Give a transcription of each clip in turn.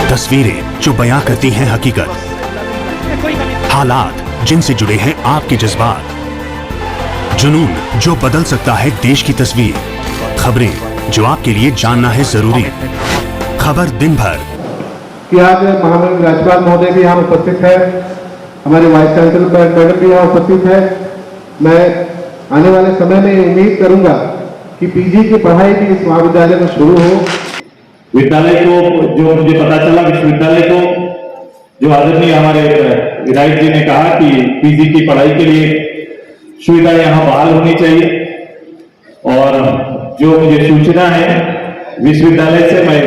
तस्वीरें जो बयां करती हैं हकीकत, हालात जिनसे जुड़े हैं आपके जज्बात, जुनून जो बदल सकता है देश की तस्वीर, खबरें जो आपके लिए जानना है जरूरी। खबर दिन भर कि आज महामहिम राज्यपाल महोदय भी यहाँ उपस्थित है, हमारे वाइस चांसलर मैडम भी यहाँ उपस्थित है। मैं आने वाले समय में उम्मीद करूंगा कि पीजी की पढ़ाई भी इस महाविद्यालय में शुरू हो। विद्यालय को जो मुझे पता चला, विश्वविद्यालय को जो आदरणीय हमारे विधायक जी ने कहा कि पीजी की पढ़ाई के लिए सुविधा यहाँ बहाल होनी चाहिए, और जो मुझे सूचना है विश्वविद्यालय से मैं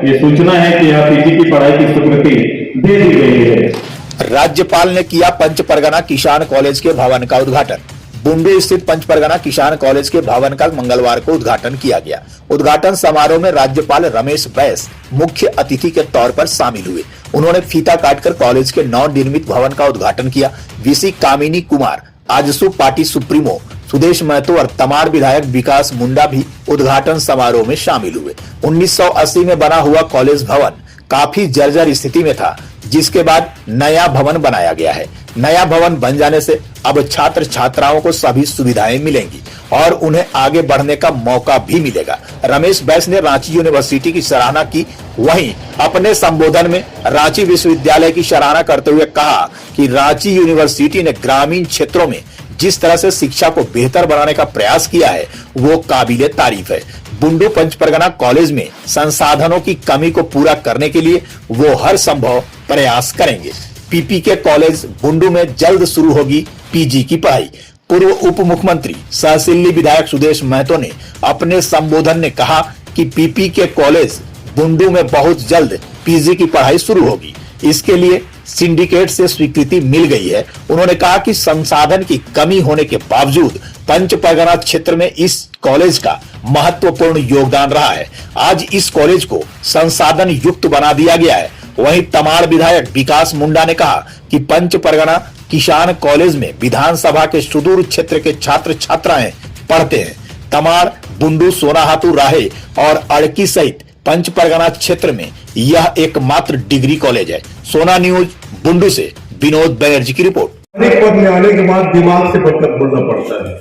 ये सूचना है कि यहाँ पीजी की पढ़ाई की स्वीकृति दे दी गई है। राज्यपाल ने किया पंच परगना किसान कॉलेज के भवन का उद्घाटन। बुंडू स्थित पंच परगना किसान कॉलेज के भवन का मंगलवार को उद्घाटन किया गया। उद्घाटन समारोह में राज्यपाल रमेश बैस मुख्य अतिथि के तौर पर शामिल हुए। उन्होंने फीता काटकर कॉलेज के नवनिर्मित भवन का उद्घाटन किया। वीसी कामिनी कुमार, आजसू पार्टी सुप्रीमो सुदेश महतो और तमाड़ विधायक विकास मुंडा भी उद्घाटन समारोह में शामिल हुए। 1980 में बना हुआ कॉलेज भवन काफी जर्जर स्थिति में था, जिसके बाद नया भवन बनाया गया है। नया भवन बन जाने से अब छात्र छात्राओं को सभी सुविधाएं मिलेंगी और उन्हें आगे बढ़ने का मौका भी मिलेगा। रमेश बैस ने रांची यूनिवर्सिटी की सराहना की। वहीं अपने संबोधन में रांची विश्वविद्यालय की सराहना करते हुए कहा कि रांची यूनिवर्सिटी ने ग्रामीण क्षेत्रों में जिस तरह से शिक्षा को बेहतर बनाने का प्रयास किया है वो काबिले तारीफ है। बुंडू पंच परगना कॉलेज में संसाधनों की कमी को पूरा करने के लिए वो हर संभव प्रयास करेंगे। पीपी के कॉलेज बुंडू में जल्द शुरू होगी पीजी की पढ़ाई। पूर्व उप मुख्यमंत्री सहसिल्ली विधायक सुदेश महतो ने अपने संबोधन में कहा कि पीपी के कॉलेज बुंडू में बहुत जल्द पीजी की पढ़ाई शुरू होगी। इसके लिए सिंडिकेट से स्वीकृति मिल गई है। उन्होंने कहा कि संसाधन की कमी होने के बावजूद पंच परगना क्षेत्र में इस कॉलेज का महत्वपूर्ण योगदान रहा है। आज इस कॉलेज को संसाधन युक्त बना दिया गया है। वहीं तमाड़ विधायक विकास मुंडा ने कहा कि पंच परगना किसान कॉलेज में विधानसभा के सुदूर क्षेत्र के छात्र छात्राएं पढ़ते हैं। तमाड़, बुंडू, सोनाहातू, राहे और अड़की सहित पंच परगना क्षेत्र में यह एकमात्र डिग्री कॉलेज है। सोना न्यूज बुंडू से विनोद बैनर्जी की रिपोर्ट। अनेक पद में आने के बाद दिमाग से बढ़कर बोलना पड़ता है।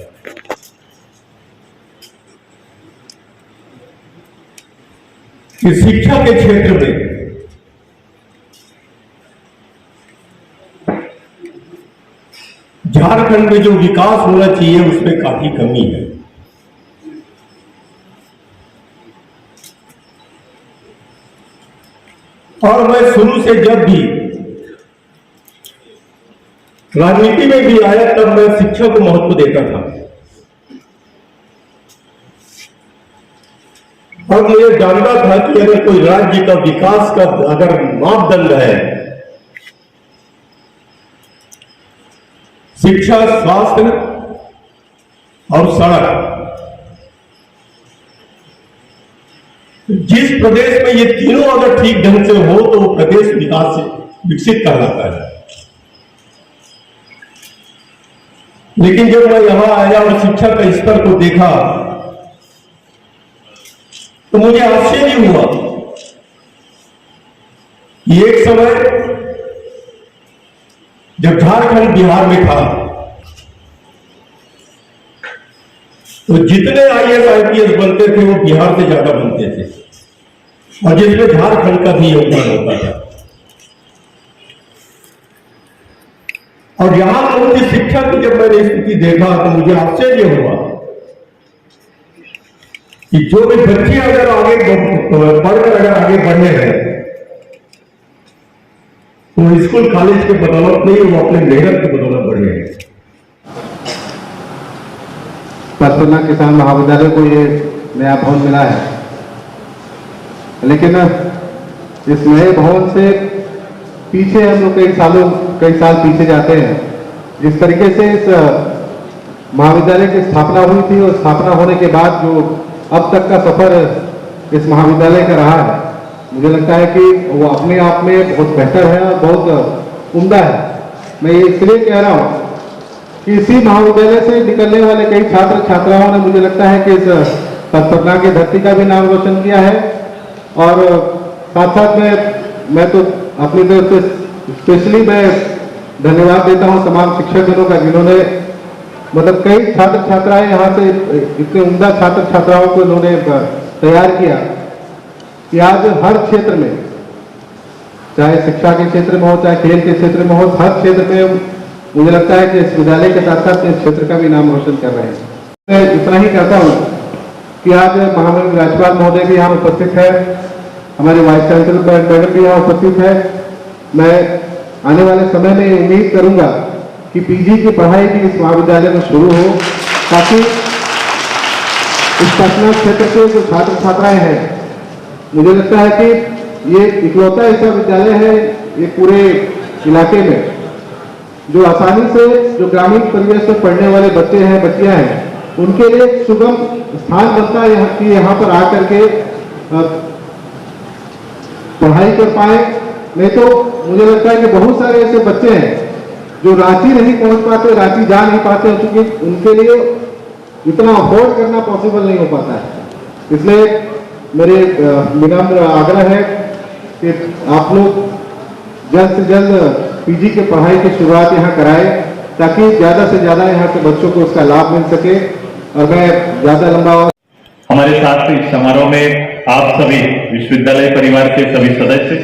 कि शिक्षा के क्षेत्र में झारखंड में जो विकास होना चाहिए उसमें काफी कमी है। और मैं शुरू से जब भी राजनीति में भी आया तब मैं शिक्षा को महत्व देता था और मुझे जानता था कि अगर कोई राज्य का विकास का अगर मापदंड है शिक्षा, स्वास्थ्य और सड़क, जिस प्रदेश में ये तीनों अगर ठीक ढंग से हो तो वो प्रदेश विकास से विकसित कहलाता है। लेकिन जब मैं यहां आया और शिक्षा के स्तर को देखा तो मुझे आश्चर्य हुआ कि एक समय जब झारखंड बिहार में था तो जितने आईएएस आईपीएस बनते थे वो बिहार से ज्यादा बनते थे और जिसमें झारखंड का भी योगदान होता था। और यहां लोगों की शिक्षा की जब मैंने स्थिति देखा तो मुझे आश्चर्य हुआ कि जो भी बच्चे अगर आगे पढ़कर अगर आगे बढ़ने हैं तो स्कूल कॉलेज के बदौलत नहीं, वो अपने मेहनत के बदौलत बढ़े हैं। पचपना किसान महाविद्यालय को ये नया भवन मिला है, लेकिन इस नए भवन से पीछे हम लोग कई साल पीछे जाते हैं। जिस तरीके से इस महाविद्यालय की स्थापना हुई थी और स्थापना होने के बाद जो अब तक का सफर इस महाविद्यालय का रहा है, मुझे लगता है कि वो अपने आप में बहुत बेहतर है और बहुत उम्दा है। मैं ये इसलिए कह रहा हूँ कि इसी महाविद्यालय से निकलने वाले कई छात्र छात्राओं ने मुझे लगता है कि इस पचपना की धरती का भी नाम रोशन किया है और साथ साथ में मैं तो अपनी तरफ से स्पेशली मैं धन्यवाद देता हूं तमाम शिक्षकगणों का, जिन्होंने मतलब कई छात्र छात्राएं यहाँ से इतने उम्दा छात्र छात्राओं को इन्होंने तैयार किया कि आज हर क्षेत्र में, चाहे शिक्षा के क्षेत्र में हो, चाहे खेल के क्षेत्र में हो, हर क्षेत्र में मुझे लगता है कि इस विद्यालय के साथ साथ इस क्षेत्र का भी नाम रोशन कर रहे हैं। मैं इतना ही कहता हूँ कि आज महामहिम राज्यपाल महोदय भी यहाँ उपस्थित है, हमारे वाइस चांसलर मैडम भी यहाँ उपस्थित है। मैं आने वाले समय में उम्मीद करूंगा कि पीजी की पढ़ाई भी इस महाविद्यालय में शुरू हो, ताकि इस पटना क्षेत्र के जो छात्र छात्राएं हैं, मुझे लगता है कि ये इकलौता ऐसा विद्यालय है ये पूरे इलाके में जो आसानी से जो ग्रामीण परिवेश में पढ़ने वाले बच्चे हैं, बच्चियां हैं, उनके लिए एक सुगम स्थान बनता है कि यहाँ पर आकर के पढ़ाई कर पाए। नहीं तो मुझे लगता है कि बहुत सारे ऐसे बच्चे हैं जो रांची नहीं पहुंच पाते, रांची जा नहीं पाते, क्योंकि उनके लिए इतना अफोर्ड करना पॉसिबल नहीं हो पाता है। इसलिए मेरे विनम्र आग्रह है कि आप लोग जल्द से जल्द पीजी के पढ़ाई की शुरुआत यहाँ कराएं, ताकि ज्यादा से ज्यादा यहाँ के बच्चों को उसका लाभ मिल सके। और मैं ज्यादा लंबा हमारे साथ इस समारोह में आप सभी विश्वविद्यालय परिवार के सभी सदस्य,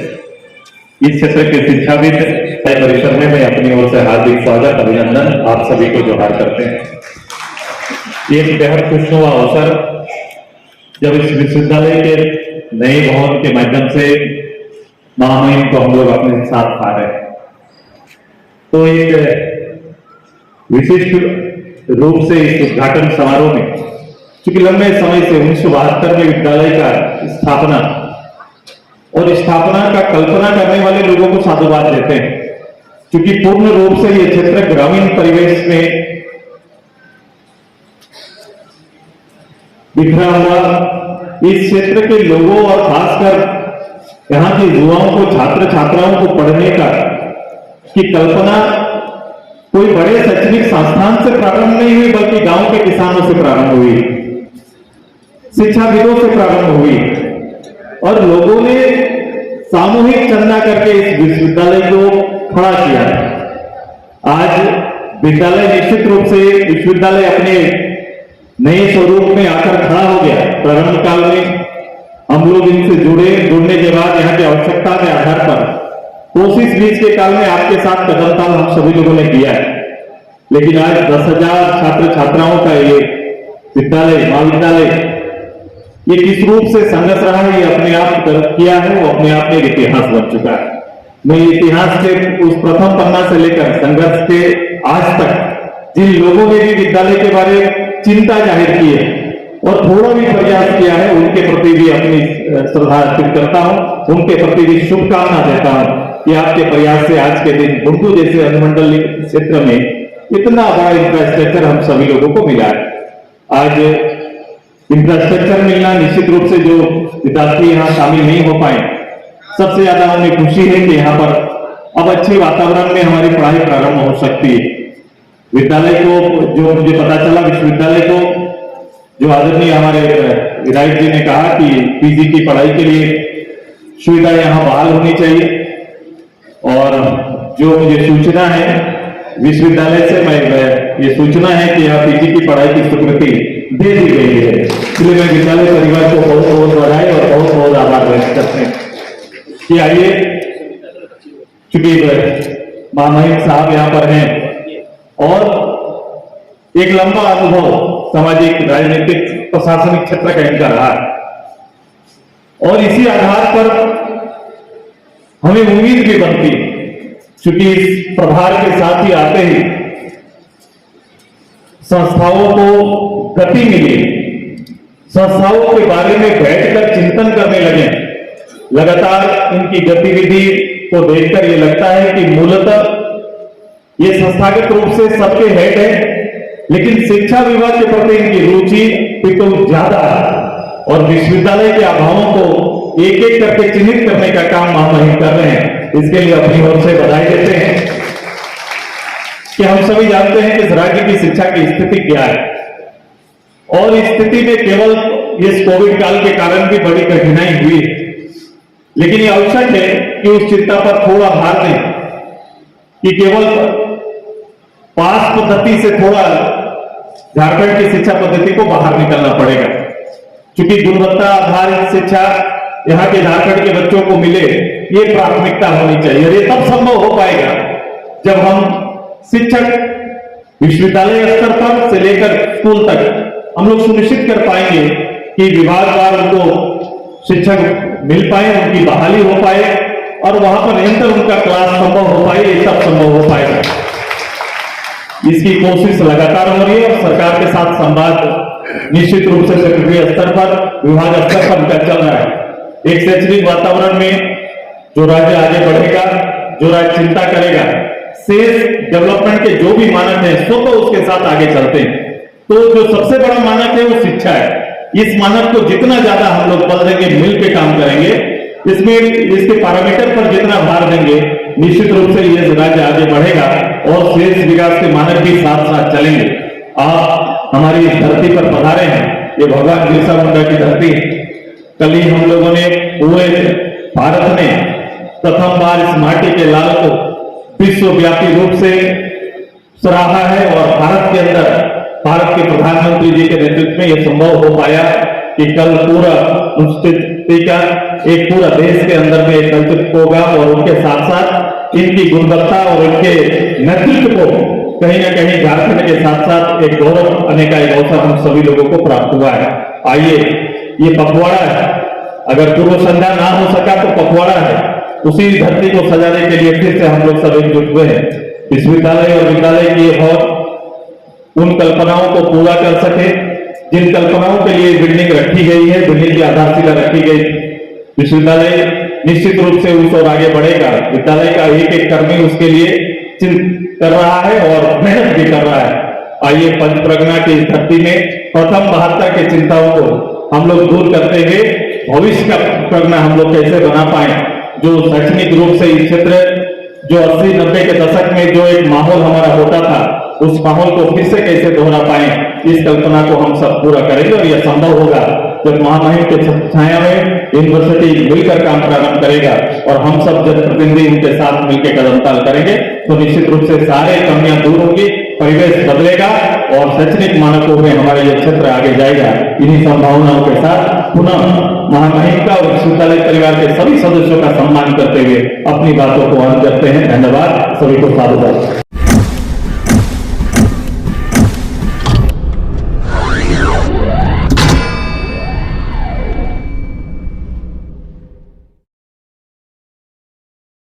इस क्षेत्र के शिक्षाविद परिसर में मैं अपनी ओर से हार्दिक स्वागत, अभिनंदन आप सभी को जोहार करते हैं। ये एक बेहद खुशनुमा अवसर जब इस विश्वविद्यालय के नए भवन के माध्यम से महामहिम को हम लोग अपने साथ पा रहे हैं, तो एक विशिष्ट रूप से इस उद्घाटन समारोह में, क्योंकि लंबे समय से 1972 में विद्यालय का स्थापना और स्थापना का कल्पना करने वाले लोगों को साधुवाद देते हैं, क्योंकि पूर्ण रूप से ये क्षेत्र ग्रामीण परिवेश में बिखरा हुआ, इस क्षेत्र के लोगों और खासकर यहाँ के युवाओं को, छात्र छात्राओं को पढ़ने का की कल्पना कोई बड़े शैक्षणिक संस्थान से प्रारंभ नहीं हुई, बल्कि गांव के किसानों से प्रारंभ हुई, शिक्षाविदों से प्रारंभ हुई, और लोगों ने सामूहिक चंदा करके इस विश्वविद्यालय को खड़ा किया। आज विद्यालय निश्चित रूप से विश्वविद्यालय अपने नए स्वरूप में आकर खड़ा हो गया। प्रारंभ काल में हम लोग इनसे जुड़ने के बाद यहाँ की आवश्यकता के आधार पर कोशिश बीच के काल में आपके साथ कदम ताल हम सभी लोगों ने किया है, लेकिन आज 10,000 छात्र छात्राओं का ये विद्यालय, महाविद्यालय, ये किस रूप से संघर्ष रहा है, ये अपने आप किया है, वो अपने आप में एक इतिहास बन चुका है। मैं इतिहास के उस प्रथम पन्ना से लेकर संघर्ष के आज तक जिन लोगों ने भी विद्यालय के बारे में चिंता जाहिर की है और थोड़ा भी प्रयास किया है, उनके प्रति भी अपनी श्रद्धा अर्पित करता हूं, उनके प्रति भी शुभकामना देता हूं कि आपके प्रयास से आज के दिन बुर्दू जैसे अनुमंडल क्षेत्र में इतना बड़ा इंफ्रास्ट्रक्चर हम सभी लोगों को मिला है। आज इंफ्रास्ट्रक्चर मिलना, निश्चित रूप से जो विद्यार्थी यहाँ शामिल नहीं हो पाए, सबसे ज्यादा हमें खुशी है कि यहाँ पर अब अच्छे वातावरण में हमारी पढ़ाई प्रारंभ हो सकती है। विद्यालय को, जो मुझे पता चला, विश्वविद्यालय को जो आदरणीय हमारे विधायक जी ने कहा कि पीजी की पढ़ाई के लिए सुविधा यहाँ बहाल होनी चाहिए, और जो मुझे सूचना है विश्वविद्यालय से, मैं ये सूचना है कि यहाँ पीजी की पढ़ाई की स्वीकृति दे दी गई है। इसलिए मैं विद्यालय परिवार को बहुत बहुत बधाई और बहुत बहुत आभार व्यक्त करते हैं कि आइए, चूंकि महामहिम साहब यहाँ पर हैं और एक लंबा अनुभव सामाजिक, राजनीतिक, प्रशासनिक क्षेत्र का इनका रहा है, और इसी आधार पर हमें उम्मीद भी बनती, क्योंकि इस प्रभार के साथ ही आते ही संस्थाओं को गति मिली, संस्थाओं के बारे में बैठकर चिंतन करने लगे। लगातार इनकी गतिविधि को देखकर ये लगता है कि मूलतः ये संस्थागत रूप से सबके हेड है, लेकिन शिक्षा विभाग के प्रति इनकी रुचि तो ज्यादा है, और विश्वविद्यालय के अभावों को एक एक करके चिन्हित करने का काम महामहिम कर रहे हैं। इसके लिए अपनी ओर से बधाई देते हैं कि हम सभी जानते हैं कि इस राज्य की शिक्षा की स्थिति क्या है, और इस स्थिति में केवल इस कोविड काल के कारण भी बड़ी कठिनाई हुई है, लेकिन ये आवश्यक है कि उस चिंता पर थोड़ा भार दें कि केवल पास पद्धति से थोड़ा झारखंड की शिक्षा पद्धति को बाहर निकलना पड़ेगा, क्योंकि गुणवत्ता आधारित शिक्षा यहाँ के झारखंड के बच्चों को मिले, ये प्राथमिकता होनी चाहिए। और ये तब संभव हो पाएगा जब हम शिक्षक विश्वविद्यालय स्तर पर से लेकर स्कूल तक हम लोग सुनिश्चित कर पाएंगे कि विभागवार उनको शिक्षक मिल पाए, उनकी बहाली हो पाए और वहां पर निरंतर उनका क्लास संभव हो पाए, ये सब संभव हो पाएगा। इसकी कोशिश लगातार हो रही है और सरकार के साथ संवाद निश्चित रूप से सेक्रेटरी स्तर पर, विभाग स्तर पर चल रहा है। एक शैक्षणिक वातावरण में जो राज्य आगे बढ़ेगा, जो राज्य चिंता करेगा, शेष डेवलपमेंट के जो भी मानक हैं स्वतः उसके साथ आगे चलते हैं। तो जो सबसे बड़ा मानक है वो शिक्षा है। इस मानक को जितना ज्यादा हम लोग बल देंगे, मिल के काम करेंगे, इसमें इसके पैरामीटर पर जितना भार देंगे, निश्चित रूप से ये राज्य आगे बढ़ेगा और शेष विकास के मानक भी साथ साथ चलेंगे। आप हमारी इस धरती पर पधारे हैं, ये भगवान बिरसा मुंडा की धरती है। कल ही हम लोगों ने पूरे भारत ने प्रथम बार इस माटी के लाल को विश्वव्यापी रूप से सराहा है और भारत के अंदर भारत के प्रधानमंत्री जी के नेतृत्व में यह संभव हो पाया कि कल पूरा संस्कृति का एक पूरा देश के अंदर में एक नेतृत्व होगा और उनके साथ साथ इनकी गुणवत्ता और इनके नेतृत्व को कहीं ना कहीं झारखंड के साथ साथ एक गौरव आने का एक अवसर हम सभी लोगों को प्राप्त हुआ है। आइए, ये पखवाड़ा है, अगर पूर्व संध्या ना हो सका तो पखवाड़ा है, उसी धरती को सजाने के लिए फिर से हम लोग सब एकजुट हुए हैं। विश्वविद्यालय और विद्यालय की बहुत उन कल्पनाओं को पूरा कर सके जिन कल्पनाओं के लिए बिल्डिंग रखी गई है, बिल्डिंग की आधारशिला रखी गई। विश्वविद्यालय निश्चित रूप से उस ओर आगे बढ़ेगा। विद्यालय का एक एक कर्मी उसके लिए चिंता कर रहा है और मेहनत भी कर रहा है। आइए, पंच परगना की धरती में प्रथम 72 की चिंताओं को हम लोग दूर करते हुए भविष्य का परगना हम लोग कैसे बना पाए, जो शैक्षणिक रूप से इस क्षेत्र जो 80-90 के दशक में जो एक माहौल हमारा होता था, उस माहौल को फिर से कैसे दोहरा पाए, इस कल्पना को हम सब पूरा करेंगे। और यह संभव होगा जब महामहिम के छाया में यूनिवर्सिटी मिलकर काम प्रारंभ करेगा और हम सब जनप्रतिनिधि उनके साथ मिलकर कदम ताल करेंगे, तो निश्चित रूप से सारे कमियां दूर होंगी, परिवेश बदलेगा और शैक्षणिक मानकों में हमारा यह क्षेत्र आगे जाएगा। इन्हीं संभावनाओं के साथ पुनः महामहिम का और विश्वविद्यालय परिवार के सभी सदस्यों का सम्मान करते हुए अपनी बातों को अंत करते हैं। धन्यवाद, सभी को साधुवाद।